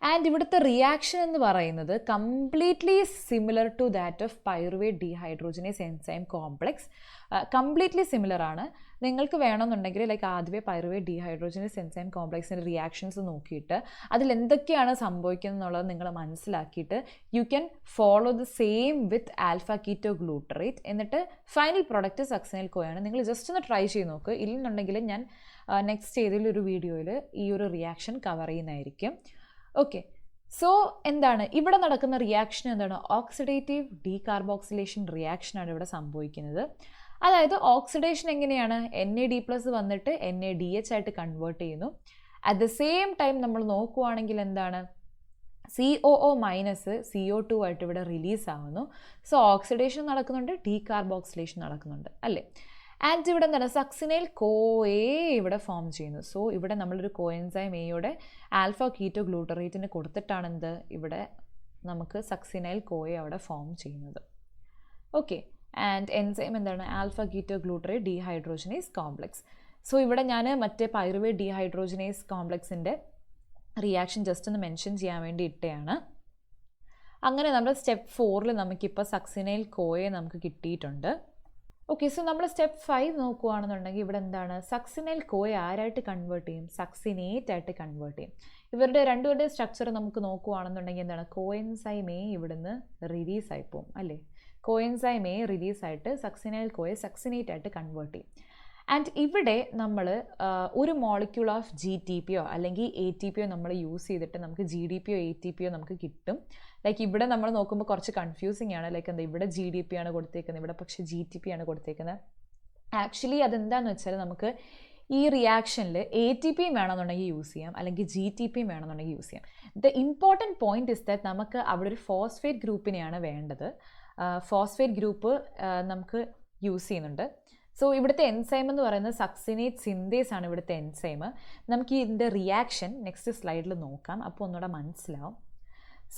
ആൻഡ് ഇവിടുത്തെ റിയാക്ഷൻ എന്ന് പറയുന്നത് completely similar to that of pyruvate dehydrogenase enzyme complex. Completely similar ആണ്. നിങ്ങൾക്ക് വേണമെന്നുണ്ടെങ്കിൽ ലൈക്ക് ആദ്യമേ പൈറുവേറ്റ് ഡീഹൈഡ്രോജനേസ് എൻസൈം കോംപ്ലക്സിൻ്റെ റിയാക്ഷൻസ് നോക്കിയിട്ട് അതിലെന്തൊക്കെയാണ് സംഭവിക്കുന്നത് എന്നുള്ളത് നിങ്ങൾ മനസ്സിലാക്കിയിട്ട് you can follow the same with alpha ketoglutarate. എന്നിട്ട് ഫൈനൽ പ്രോഡക്റ്റ് സക്സിനൈൽ കോയാണ്. നിങ്ങൾ ജസ്റ്റ് ഒന്ന് ട്രൈ ചെയ്ത് നോക്കുക. ഇല്ലെന്നുണ്ടെങ്കിൽ ഞാൻ നെക്സ്റ്റ് ഏതെങ്കിലും വീഡിയോയിൽ ഈ ഒരു റിയാക്ഷൻ കവർ ചെയ്യുന്നതായിരിക്കും. ഓക്കെ, സോ എന്താണ് ഇവിടെ നടക്കുന്ന റിയാക്ഷൻ, എന്താണ്, ഓക്സിഡേറ്റീവ് ഡീകാർബോക്സിലേഷൻ റിയാക്ഷനാണ് ഇവിടെ സംഭവിക്കുന്നത്. അതായത് ഓക്സിഡേഷൻ എങ്ങനെയാണ്, NAD+ വന്നിട്ട് NADH ആയിട്ട് കൺവേർട്ട് ചെയ്യുന്നു. അറ്റ് ദ സെയിം ടൈം നമ്മൾ നോക്കുവാണെങ്കിൽ എന്താണ്, COO- CO2 ആയിട്ട് ഇവിടെ റിലീസ് ആവുന്നു. സോ ഓക്സിഡേഷൻ നടക്കുന്നുണ്ട്, ഡീകാർബോക്സിലേഷൻ നടക്കുന്നുണ്ട് അല്ലേ. ആൻഡ് ഇവിടെ എന്താണ്, സക്സിനൈൽ കോയെ ഇവിടെ ഫോം ചെയ്യുന്നു. സോ ഇവിടെ നമ്മളൊരു കോഎൻസൈം എയുടെ ആൽഫ കീറ്റോ ഗ്ലൂട്ടറേറ്റിന് കൊടുത്തിട്ടാണ് എന്ത്, ഇവിടെ നമുക്ക് സക്സിനൈൽ കോയെ അവിടെ ഫോം ചെയ്യുന്നത്. ഓക്കെ, ആൻഡ് എൻസൈം എന്താണ് alpha ketoglutarate dehydrogenase complex. So ഇവിടെ ഞാൻ മറ്റേ പൈറുവേറ്റ് ഡീഹൈഡ്രോജനേസ് കോംപ്ലക്സിൻ്റെ റിയാക്ഷൻ ജസ്റ്റ് ഒന്ന് മെൻഷൻ ചെയ്യാൻ വേണ്ടി ഇട്ടയാണ്. അങ്ങനെ നമ്മുടെ സ്റ്റെപ്പ് 4 നമുക്കിപ്പോൾ സക്സിനൈൽ കോയെ നമുക്ക് കിട്ടിയിട്ടുണ്ട്. ഓക്കെ, സോ നമ്മൾ സ്റ്റെപ്പ് 5 നോക്കുകയാണെന്നുണ്ടെങ്കിൽ ഇവിടെ എന്താണ് സക്സിനൈൽ കോയെ ആരായിട്ട് കൺവേർട്ട് ചെയ്യും? സക്സിനേറ്റ് ആയിട്ട് കൺവേർട്ട് ചെയ്യും. ഇവരുടെ രണ്ടുപേരുടെ സ്ട്രക്ചർ നമുക്ക് നോക്കുകയാണെന്നുണ്ടെങ്കിൽ എന്താണ് കോഎൻസൈം എ ഇവിടുന്ന് റിലീസായി പോകും അല്ലേ? കോഎൻസൈം എ റിലീസായിട്ട് സക്സിനൈൽ കോയെ സക്സിനേറ്റ് ആയിട്ട് കൺവേർട്ട് ചെയ്യും. ആൻഡ് ഇവിടെ നമ്മൾ ഒരു മോളിക്യൂൾ ഓഫ് GTP അല്ലെങ്കിൽ ATP നമ്മൾ യൂസ് ചെയ്തിട്ട് നമുക്ക് GDP ATP നമുക്ക് കിട്ടും. ലൈക്ക് ഇവിടെ നമ്മൾ നോക്കുമ്പോൾ കുറച്ച് കൺഫ്യൂസിങ് ആണ്. ലൈക്ക് എന്താ ഇവിടെ GDP ആണ് കൊടുത്തേക്കുന്നത്, ഇവിടെ പക്ഷേ GTP ആണ് കൊടുത്തേക്കുന്നത്. ആക്ച്വലി അതെന്താണെന്ന് വെച്ചാൽ നമുക്ക് ഈ റിയാക്ഷനിൽ ATP വേണമെന്നുണ്ടെങ്കിൽ യൂസ് ചെയ്യാം, അല്ലെങ്കിൽ GTP വേണമെന്നുണ്ടെങ്കിൽ യൂസ് ചെയ്യാം. The important point is that നമുക്ക് അവിടെ ഒരു ഫോസ്ഫേറ്റ് ഗ്രൂപ്പിനെയാണ് വേണ്ടത്. ഫോസ്ഫേറ്റ് ഗ്രൂപ്പ് നമുക്ക് യൂസ് ചെയ്യുന്നുണ്ട്. സോ ഇവിടുത്തെ എൻസൈം എന്ന് പറയുന്നത് സക്സിനേറ്റ് സിന്തേസ് ആണ് ഇവിടുത്തെ എൻസൈം. നമുക്ക് ഇതിൻ്റെ റിയാക്ഷൻ നെക്സ്റ്റ് സ്ലൈഡിൽ നോക്കാം, അപ്പോൾ ഒന്നുകൂടെ മനസ്സിലാവും.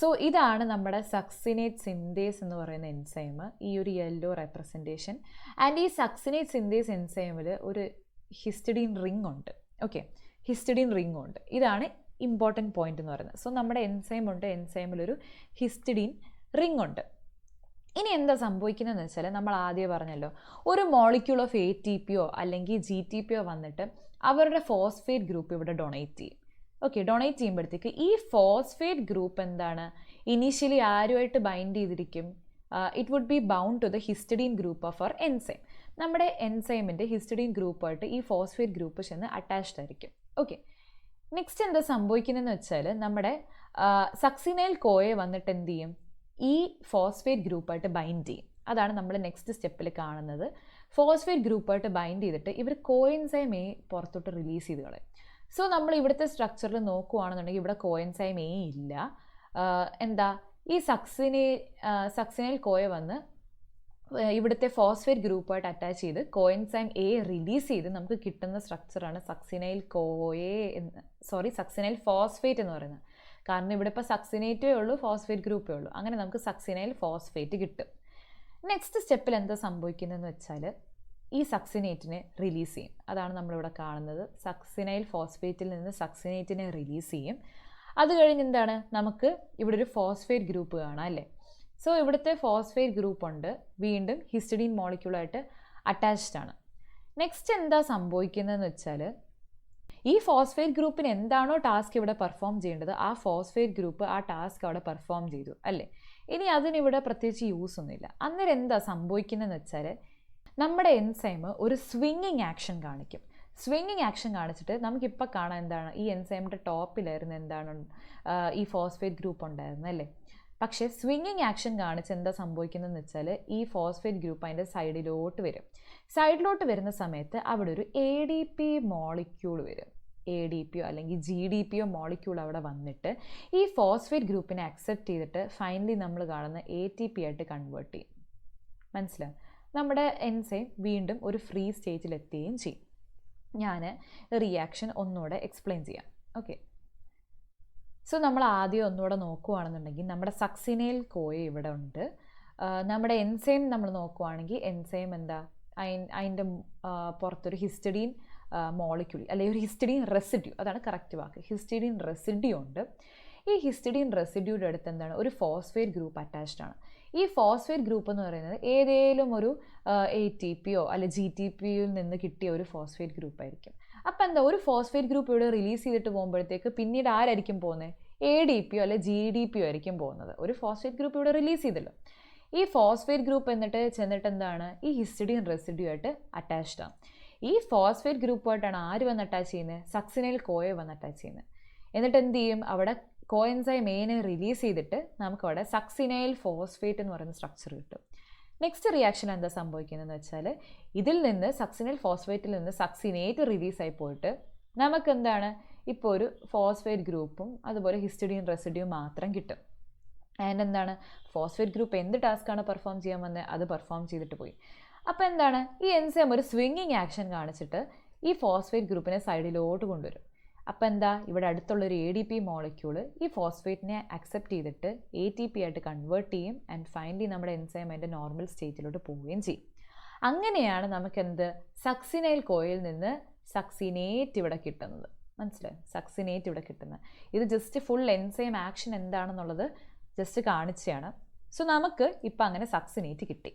സോ ഇതാണ് നമ്മുടെ സക്സിനേറ്റ് സിന്തേസ് എന്ന് പറയുന്ന എൻസൈം, ഈ ഒരു യെല്ലോ റെപ്രസെൻറ്റേഷൻ. ആൻഡ് ഈ സക്സിനേറ്റ് സിന്തേസ് എൻസൈമിൽ ഒരു ഹിസ്റ്റഡീൻ റിംഗ് ഉണ്ട്. ഓക്കെ, ഹിസ്റ്റഡീൻ റിംഗ് ഉണ്ട്. ഇതാണ് ഇമ്പോർട്ടൻറ്റ് പോയിന്റ് എന്ന് പറയുന്നത്. സോ നമ്മുടെ എൻസൈം ഉണ്ട്, എൻസൈമിലൊരു ഹിസ്റ്റഡീൻ റിംഗ് ഉണ്ട്. ഇനി എന്താ സംഭവിക്കുന്നതെന്ന് വെച്ചാൽ നമ്മൾ ആദ്യം പറഞ്ഞല്ലോ, ഒരു മോളിക്യൂൾ ഓഫ് ATP അല്ലെങ്കിൽ GTP വന്നിട്ട് അവരുടെ ഫോസ്ഫേറ്റ് ഗ്രൂപ്പ് ഇവിടെ ഡൊണേറ്റ് ചെയ്യും. ഓക്കെ, ഡൊണേറ്റ് ചെയ്യുമ്പോഴത്തേക്ക് ഈ ഫോസ്ഫേറ്റ് ഗ്രൂപ്പ് എന്താണ് ഇനീഷ്യലി ആരുമായിട്ട് ബൈൻഡ് ചെയ്തിരിക്കും? It would be bound to the histidine group of our enzyme. നമ്മുടെ എൻസൈമിൻ്റെ ഹിസ്റ്റഡീൻ ഗ്രൂപ്പായിട്ട് ഈ ഫോസ്ഫേറ്റ് ഗ്രൂപ്പ് ചെന്ന് അറ്റാച്ച്ഡ് ആയിരിക്കും. ഓക്കെ, നെക്സ്റ്റ് എന്താ സംഭവിക്കുന്നതെന്ന് വെച്ചാൽ നമ്മുടെ സക്സിനൈൽ കോയെ വന്നിട്ട് എന്ത് ചെയ്യും? ഈ ഫോസ്ഫേറ്റ് ഗ്രൂപ്പായിട്ട് ബൈൻഡ് ചെയ്യും. അതാണ് നമ്മൾ നെക്സ്റ്റ് സ്റ്റെപ്പിൽ കാണുന്നത്. ഫോസ്ഫേറ്റ് ഗ്രൂപ്പായിട്ട് ബൈൻഡ് ചെയ്തിട്ട് ഇവർ കോഎൻസൈം എ പുറത്തോട്ട് റിലീസ് ചെയ്ത് കളയും. സോ നമ്മൾ ഇവിടുത്തെ സ്ട്രക്ചറിൽ നോക്കുകയാണെന്നുണ്ടെങ്കിൽ ഇവിടെ കോഎൻസൈം എ ഇല്ല. എന്താ ഈ സക്സിനൈൽ കോയ വന്ന് ഇവിടുത്തെ ഫോസ്ഫേറ്റ് ഗ്രൂപ്പായിട്ട് അറ്റാച്ച് ചെയ്ത് കോഎൻസൈം എ റിലീസ് ചെയ്ത് നമുക്ക് കിട്ടുന്ന സ്ട്രക്ചറാണ് സക്സിനൈൽ ഫോസ്ഫേറ്റ് എന്ന് പറയുന്നത്. കാരണം ഇവിടെ ഇപ്പോൾ സക്സിനേറ്റേ ഉള്ളൂ, ഫോസ്ഫേറ്റ് ഗ്രൂപ്പേ ഉള്ളൂ. അങ്ങനെ നമുക്ക് സക്സിനൈൽ ഫോസ്ഫേറ്റ് കിട്ടും. നെക്സ്റ്റ് സ്റ്റെപ്പിൽ എന്താ സംഭവിക്കുന്നതെന്ന് വെച്ചാൽ ഈ സക്സിനേറ്റിനെ റിലീസ് ചെയ്യും. അതാണ് നമ്മളിവിടെ കാണുന്നത്. സക്സിനൈൽ ഫോസ്ഫേറ്റിൽ നിന്ന് സക്സിനേറ്റിനെ റിലീസ് ചെയ്യും. അത് കഴിഞ്ഞ് എന്താണ് നമുക്ക് ഇവിടെ ഒരു ഫോസ്ഫേറ്റ് ഗ്രൂപ്പ് കാണാം അല്ലേ? സോ ഇവിടുത്തെ ഫോസ്ഫേറ്റ് ഗ്രൂപ്പ് ഉണ്ട്, വീണ്ടും ഹിസ്റ്റഡീൻ മോളിക്യൂളായിട്ട് അറ്റാച്ച്ഡ് ആണ്. നെക്സ്റ്റ് എന്താ സംഭവിക്കുന്നതെന്ന് വെച്ചാൽ ഈ ഫോസ്ഫേറ്റ് ഗ്രൂപ്പിന് എന്താണോ ടാസ്ക് ഇവിടെ പെർഫോം ചെയ്യേണ്ടത്, ആ ഫോസ്ഫേറ്റ് ഗ്രൂപ്പ് ആ ടാസ്ക് അവിടെ പെർഫോം ചെയ്തു അല്ലേ? ഇനി അതിനിവിടെ പ്രത്യേകിച്ച് യൂസ് ഒന്നുമില്ല. അന്നേരം എന്താ സംഭവിക്കുന്നതെന്ന് വെച്ചാൽ നമ്മുടെ എൻസൈം ഒരു സ്വിങ്ങിങ് ആക്ഷൻ കാണിക്കും. സ്വിങ്ങിങ് ആക്ഷൻ കാണിച്ചിട്ട് നമുക്കിപ്പോൾ കാണാൻ എന്താണ് ഈ എൻസൈമിൻ്റെ ടോപ്പിലായിരുന്നു എന്താണ് ഈ ഫോസ്ഫേറ്റ് ഗ്രൂപ്പ് ഉണ്ടായിരുന്നു അല്ലേ? പക്ഷേ സ്വിങ്ങിങ് ആക്ഷൻ കാണിച്ച് എന്താ സംഭവിക്കുന്നതെന്ന് വെച്ചാൽ ഈ ഫോസ്ഫേറ്റ് ഗ്രൂപ്പ് അതിൻ്റെ സൈഡിലോട്ട് വരും. സൈഡിലോട്ട് വരുന്ന സമയത്ത് അവിടെ ഒരു ADP മോളിക്യൂൾ വരും. ADP അല്ലെങ്കിൽ GDP മോളിക്യൂൾ അവിടെ വന്നിട്ട് ഈ ഫോസ്ഫേറ്റ് ഗ്രൂപ്പിനെ അക്സെപ്റ്റ് ചെയ്തിട്ട് ഫൈനലി നമ്മൾ കാണുന്ന ATP ആയിട്ട് കൺവേർട്ട് ചെയ്യും. മനസ്സിലാവും? നമ്മുടെ എൻസൈം വീണ്ടും ഒരു ഫ്രീ സ്റ്റേജിലെത്തുകയും ചെയ്യും. ഞാൻ റിയാക്ഷൻ ഒന്നുകൂടെ എക്സ്പ്ലെയിൻ ചെയ്യാം. ഓക്കെ, സോ നമ്മൾ ആദ്യം ഒന്നുകൂടെ നോക്കുകയാണെന്നുണ്ടെങ്കിൽ നമ്മുടെ സക്സിനൈൽ കോയ ഇവിടെ ഉണ്ട്. നമ്മുടെ എൻസൈം നമ്മൾ നോക്കുകയാണെങ്കിൽ എൻസൈം എന്താ അതിൻ്റെ പുറത്തൊരു ഹിസ്റ്റഡീൻ മോളിക്യൂൾ അല്ലെങ്കിൽ ഒരു ഹിസ്റ്റഡീൻ റെസിഡ്യൂ, അതാണ് കറക്റ്റ് വാക്ക്, ഹിസ്റ്റഡീൻ റെസിഡ്യൂ ഉണ്ട്. ഈ ഹിസ്റ്റഡീൻ റെസിഡ്യൂയുടെ അടുത്ത് എന്താണ് ഒരു ഫോസ്ഫേറ്റ് ഗ്രൂപ്പ് അറ്റാച്ച്ഡ് ആണ്. ഈ ഫോസ്ഫേറ്റ് ഗ്രൂപ്പ് എന്ന് പറയുന്നത് ഏതെങ്കിലും ഒരു ATP അല്ലെങ്കിൽ GTP നിന്ന് കിട്ടിയ ഒരു ഫോസ്ഫേറ്റ് ഗ്രൂപ്പ് ആയിരിക്കും. അപ്പോൾ എന്താ ഒരു ഫോസ്ഫേറ്റ് ഗ്രൂപ്പ് ഇവിടെ റിലീസ് ചെയ്തിട്ട് പോകുമ്പോഴത്തേക്ക് പിന്നീട് ആരായിരിക്കും പോകുന്നത്? ADP അല്ലെങ്കിൽ GDP ആയിരിക്കും പോകുന്നത്. ഒരു ഫോസ്ഫേറ്റ് ഗ്രൂപ്പ് ഇവിടെ റിലീസ് ചെയ്തല്ലോ. ഈ ഫോസ്ഫേറ്റ് ഗ്രൂപ്പ് ചെന്നിട്ട് എന്താണ് ഈ ഹിസ്റ്റഡീൻ റെസിഡ്യൂ ആയിട്ട് അറ്റാച്ച്ഡ് ആണ്. ഈ ഫോസ്ഫേറ്റ് ഗ്രൂപ്പുമായിട്ടാണ് ആര് വന്ന് അറ്റാച്ച് ചെയ്യുന്നത്? സക്സിനൈൽ കോയ വന്ന് അറ്റാച്ച് ചെയ്യുന്നത്. എന്നിട്ട് എന്ത് ചെയ്യും? അവിടെ കോഎൻസൈം എനെ റിലീസ് ചെയ്തിട്ട് നമുക്കവിടെ സക്സിനൈൽ ഫോസ്ഫേറ്റ് എന്ന് പറയുന്ന സ്ട്രക്ചർ കിട്ടും. നെക്സ്റ്റ് റിയാക്ഷൻ എന്താ സംഭവിക്കുന്നതെന്ന് വെച്ചാൽ ഇതിൽ നിന്ന് സക്സിനൈൽ ഫോസ്ഫേറ്റിൽ നിന്ന് സക്സിനേറ്റ് റിലീസായി പോയിട്ട് നമുക്ക് എന്താണ് ഇപ്പോൾ ഒരു ഫോസ്ഫേറ്റ് ഗ്രൂപ്പും അതുപോലെ ഹിസ്റ്റഡീൻ റെസിഡ്യൂ മാത്രം കിട്ടും. ആൻഡ് എന്താണ് ഫോസ്ഫേറ്റ് ഗ്രൂപ്പ് എന്ത് ടാസ്ക്കാണ് പെർഫോം ചെയ്യാൻ വന്നത് അത് പെർഫോം ചെയ്തിട്ട് പോയി. അപ്പോൾ എന്താണ് ഈ എൻസൈം ഒരു സ്വിങ്ങിങ് ആക്ഷൻ കാണിച്ചിട്ട് ഈ ഫോസ്ഫേറ്റ് ഗ്രൂപ്പിനെ സൈഡിലോട്ട് കൊണ്ടുവരും. അപ്പോൾ എന്താ, ഇവിടെ അടുത്തുള്ളൊരു ADP മോളിക്യൂൾ ഈ ഫോസ്ഫേറ്റിനെ അക്സെപ്റ്റ് ചെയ്തിട്ട് ATP ആയിട്ട് കൺവേർട്ട് ചെയ്യും. ആൻഡ് ഫൈനലി നമ്മുടെ എൻസൈം അതിൻ്റെ നോർമൽ സ്റ്റേറ്റിലോട്ട് പോവുകയും ചെയ്യും. അങ്ങനെയാണ് നമുക്കെന്ത് സക്സിനൈൽ കോയിൽ നിന്ന് സക്സിനേറ്റ് ഇവിടെ കിട്ടുന്നത്. മനസ്സിലായി? സക്സിനേറ്റ് ഇവിടെ കിട്ടുന്നത്. ഇത് ജസ്റ്റ് ഫുൾ എൻസൈം ആക്ഷൻ എന്താണെന്നുള്ളത് ജസ്റ്റ് കാണിച്ചാണ്. സോ നമുക്ക് ഇപ്പം അങ്ങനെ സക്സിനേറ്റ് കിട്ടി.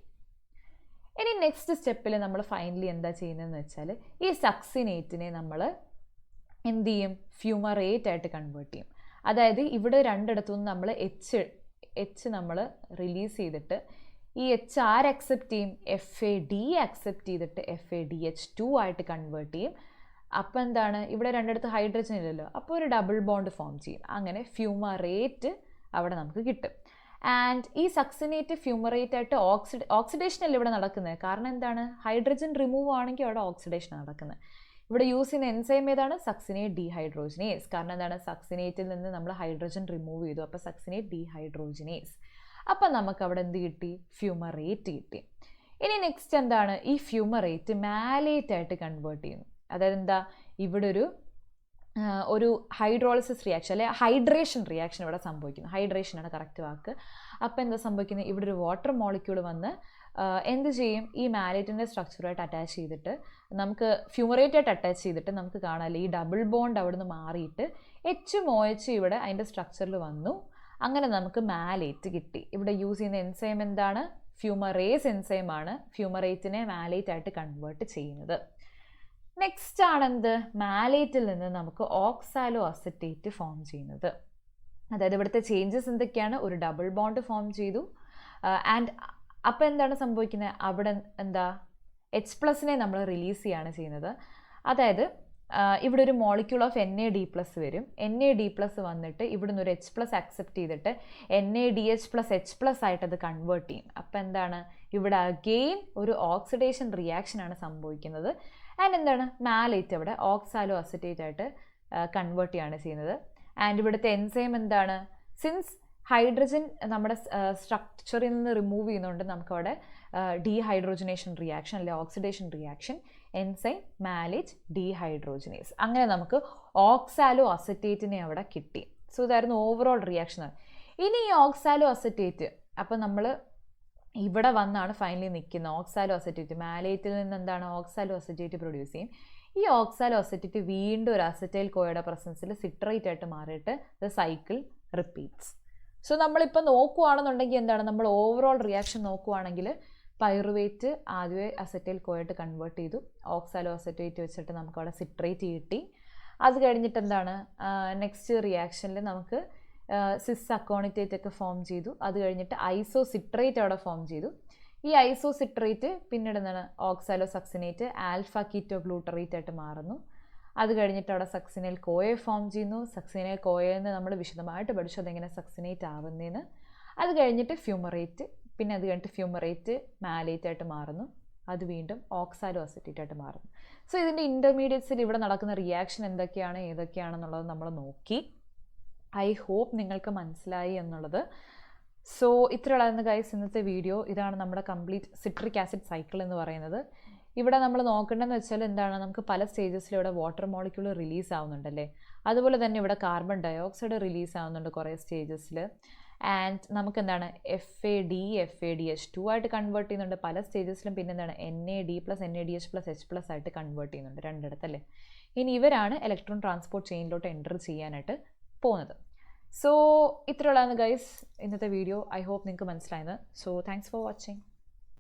ഇനി നെക്സ്റ്റ് സ്റ്റെപ്പിൽ നമ്മൾ ഫൈനലി എന്താ ചെയ്യുന്നതെന്ന് വെച്ചാൽ ഈ സക്സിനേറ്റിനെ നമ്മൾ എന്ത് ചെയ്യും, ഫ്യൂമറേറ്റ് ആയിട്ട് കൺവേർട്ട് ചെയ്യും. അതായത് ഇവിടെ രണ്ടിടത്തുനിന്ന് നമ്മൾ എച്ച് നമ്മൾ റിലീസ് ചെയ്തിട്ട് ഈ എച്ച് ആര് അക്സെപ്റ്റ് ചെയ്യും, FAD അക്സെപ്റ്റ് ചെയ്തിട്ട് FADH2 ആയിട്ട് കൺവേർട്ട് ചെയ്യും. അപ്പോൾ എന്താണ്, ഇവിടെ രണ്ടിടത്ത് ഹൈഡ്രജൻ ഇല്ലല്ലോ, അപ്പോൾ ഒരു ഡബിൾ ബോണ്ട് ഫോം ചെയ്യും. അങ്ങനെ ഫ്യൂമറേറ്റ് അവിടെ നമുക്ക് കിട്ടും. ആൻഡ് ഈ സക്സിനേറ്റ് ഫ്യൂമറേറ്റ് ആയിട്ട് ഓക്സിഡേഷൻ അല്ല ഇവിടെ നടക്കുന്നത്. കാരണം എന്താണ്, ഹൈഡ്രജൻ റിമൂവ് ആണെങ്കിൽ അവിടെ ഓക്സിഡേഷൻ നടക്കുന്നത്. ഇവിടെ യൂസ് ചെയ്യുന്ന എൻസൈം ഏതാണ്, സക്സിനേറ്റ് ഡീഹൈഡ്രോജനേസ്. കാരണം എന്താണ്, സക്സിനേറ്റിൽ നിന്ന് നമ്മൾ ഹൈഡ്രജൻ റിമൂവ് ചെയ്തു, അപ്പോൾ സക്സിനേറ്റ് ഡീഹൈഡ്രോജനേസ്. അപ്പം നമുക്ക് അവിടെ എന്ത് കിട്ടി, ഫ്യൂമറേറ്റ് കിട്ടി. ഇനി നെക്സ്റ്റ് എന്താണ്, ഈ ഫ്യൂമറേറ്റ് മാലേറ്റ് ആയിട്ട് കൺവേർട്ട് ചെയ്യുന്നു. അതായത് എന്താ, ഇവിടെ ഒരു ഹൈഡ്രോളിസിസ് റിയാക്ഷൻ അല്ലെ ഹൈഡ്രേഷൻ റിയാക്ഷൻ ഇവിടെ സംഭവിക്കുന്നു. ഹൈഡ്രേഷനാണ് കറക്റ്റ് വാക്ക്. അപ്പോൾ എന്താ സംഭവിക്കുന്നത്, ഇവിടെ ഒരു വാട്ടർ മോളിക്യൂൾ വന്ന് എന്ത് ചെയ്യും, ഈ മാലേറ്റിൻ്റെ സ്ട്രക്ചറുമായിട്ട് അറ്റാച്ച് ചെയ്തിട്ട് നമുക്ക് ഫ്യൂമറേറ്റായിട്ട് അറ്റാച്ച് ചെയ്തിട്ട് നമുക്ക് കാണാമല്ലോ ഈ ഡബിൾ ബോണ്ട് അവിടെ നിന്ന് മാറിയിട്ട് HOH ഇവിടെ അതിൻ്റെ സ്ട്രക്ചറിൽ വന്നു. അങ്ങനെ നമുക്ക് മാലേറ്റ് കിട്ടി. ഇവിടെ യൂസ് ചെയ്യുന്ന എൻസൈം എന്താണ്, ഫ്യൂമറേസ് എൻസൈമാണ് ഫ്യൂമറേറ്റിനെ മാലേറ്റ് ആയിട്ട് കൺവേർട്ട് ചെയ്യുന്നത്. നെക്സ്റ്റ് ആണെന്ത്, മാലേറ്റിൽ നിന്ന് നമുക്ക് ഓക്സാലോ അസറ്റേറ്റ് ഫോം ചെയ്യുന്നത്. അതായത് ഇവിടുത്തെ ചേഞ്ചസ് എന്തൊക്കെയാണ്, ഒരു ഡബിൾ ബോണ്ട് ഫോം ചെയ്തു. ആൻഡ് അപ്പോൾ എന്താണ് സംഭവിക്കുന്നത്, അവിടെ എന്താ H+ നമ്മൾ റിലീസ് ചെയ്യാണ് ചെയ്യുന്നത്. അതായത് ഇവിടെ ഒരു മോളിക്യൂൾ ഓഫ് NAD+ വരും. NAD+ വന്നിട്ട് ഇവിടെ നിന്ന് ഒരു H+ അക്സെപ്റ്റ് ചെയ്തിട്ട് NADH+H+ ആയിട്ട് അത് കൺവേർട്ട് ചെയ്യും. അപ്പോൾ എന്താണ്, ഇവിടെ അഗെയിൻ ഒരു ഓക്സിഡേഷൻ റിയാക്ഷനാണ് സംഭവിക്കുന്നത്. ആൻഡ് എന്താണ്, മാലേറ്റ് അവിടെ ഓക്സാലോ അസറ്റേറ്റ് ആയിട്ട് കൺവേർട്ട് ചെയ്യാണ് ചെയ്യുന്നത്. ആൻഡ് ഇവിടുത്തെ എൻസൈം എന്താണ്, സിൻസ് ഹൈഡ്രജൻ നമ്മുടെ സ്ട്രക്ചറിൽ നിന്ന് റിമൂവ് ചെയ്യുന്നതുകൊണ്ട് നമുക്കവിടെ ഡീഹൈഡ്രോജനേഷൻ റിയാക്ഷൻ അല്ലെ oxidation reaction, enzyme malate dehydrogenase. അങ്ങനെ നമുക്ക് ഓക്സാലോ അസറ്റേറ്റിനെ അവിടെ കിട്ടി. സോ ഇതായിരുന്നു ഓവറോൾ റിയാക്ഷൻ. ഇനി ഈ ഓക്സാലോ അസറ്റേറ്റ് അപ്പോൾ നമ്മൾ ഇവിടെ വന്നാണ് ഫൈനലി നിൽക്കുന്നത്. ഓക്സാലോ അസറ്റേറ്റ് മാലേറ്റിൽ നിന്ന് എന്താണ്, ഓക്സാലോ അസറ്റേറ്റ് പ്രൊഡ്യൂസ് ചെയ്യും. ഈ ഓക്സാലോ അസറ്റേറ്റ് വീണ്ടും ഒരു അസറ്റൈൽ കോയുടെ പ്രസൻസിൽ സിട്രേറ്റ് ആയിട്ട് മാറിയിട്ട് ദ സൈക്കിൾ റിപ്പീറ്റ്സ്. സോ നമ്മളിപ്പോൾ നോക്കുകയാണെന്നുണ്ടെങ്കിൽ എന്താണ്, നമ്മൾ ഓവറോൾ റിയാക്ഷൻ നോക്കുകയാണെങ്കിൽ പൈറുവേറ്റ് ആദ്യമേ അസറ്റൈൽ കോയായിട്ട് കൺവേർട്ട് ചെയ്തു. ഓക്സാലോ അസറ്റേറ്റ് വെച്ചിട്ട് നമുക്ക് അവിടെ സിട്രേറ്റ് കിട്ടി. അത് കഴിഞ്ഞിട്ട് എന്താണ്, നെക്സ്റ്റ് റിയാക്ഷനിൽ നമുക്ക് സിസ് അക്കോണിറ്റേറ്റ് ഒക്കെ ഫോം ചെയ്തു. അത് കഴിഞ്ഞിട്ട് ഐസോ സിട്രേറ്റ് അവിടെ ഫോം ചെയ്തു. ഈ ഐസോ സിട്രേറ്റ് പിന്നീട് എന്താണ്, ഓക്സാലോ സക്സിനേറ്റ് ആൽഫ കീറ്റോ ഗ്ലൂട്ടറേറ്റ് ആയിട്ട് മാറുന്നു. അത് കഴിഞ്ഞിട്ട് അവിടെ സക്സിനൈൽ കോയെ ഫോം ചെയ്യുന്നു. സക്സിനൈൽ കോയെന്ന് നമ്മൾ വിശദമായിട്ട് പഠിച്ചു അതെങ്ങനെ സക്സിനേറ്റ് ആവുന്നതെന്ന്. അത് കഴിഞ്ഞിട്ട് ഫ്യൂമറേറ്റ്, പിന്നെ അത് കഴിഞ്ഞിട്ട് ഫ്യൂമറേറ്റ് മാലേറ്റ് ആയിട്ട് മാറുന്നു. അത് വീണ്ടും ഓക്സാലോ അസറ്റേറ്റ് ആയിട്ട് മാറുന്നു. സോ ഇതിൻ്റെ ഇൻ്റർമീഡിയറ്റ്സിൽ ഇവിടെ നടക്കുന്ന റിയാക്ഷൻ എന്തൊക്കെയാണ് ഏതൊക്കെയാണെന്നുള്ളത് നമ്മൾ നോക്കി. ഐ ഹോപ്പ് നിങ്ങൾക്ക് മനസ്സിലായി എന്നുള്ളത്. സോ ഇത്രയുള്ളായിരുന്നു ഗൈസ് ഇന്നത്തെ വീഡിയോ. ഇതാണ് നമ്മുടെ കംപ്ലീറ്റ് സിട്രിക് ആസിഡ് സൈക്കിൾ എന്ന് പറയുന്നത്. ഇവിടെ നമ്മൾ നോക്കേണ്ടതെന്ന് വെച്ചാൽ എന്താണ്, നമുക്ക് പല സ്റ്റേജസിലും ഇവിടെ വാട്ടർ മോളിക്യൂൾ റിലീസ് ആവുന്നുണ്ടല്ലേ, അതുപോലെ തന്നെ ഇവിടെ കാർബൺ ഡയോക്സൈഡ് റിലീസ് ആവുന്നുണ്ട് കുറേ സ്റ്റേജസിൽ. ആൻഡ് നമുക്ക് എന്താണ് FAD FADH2 ആയിട്ട് കൺവേർട്ട് ചെയ്യുന്നുണ്ട് പല സ്റ്റേജസിലും. പിന്നെ എന്താണ് NAD+NADH+H+ ആയിട്ട് കൺവേർട്ട് ചെയ്യുന്നുണ്ട് രണ്ടിടത്തല്ലേ. ഇനി ഇവരാണ് ഇലക്ട്രോൺ ട്രാൻസ്പോർട്ട് ചെയിനിലോട്ട് എൻ്റർ ചെയ്യാനായിട്ട് പോകുന്നത്. സോ ഇത്രയുള്ളതാണ് ഗൈസ് ഇന്നത്തെ വീഡിയോ. ഐ ഹോപ്പ് നിങ്ങൾക്ക് മനസ്സിലായത്. So thanks for watching.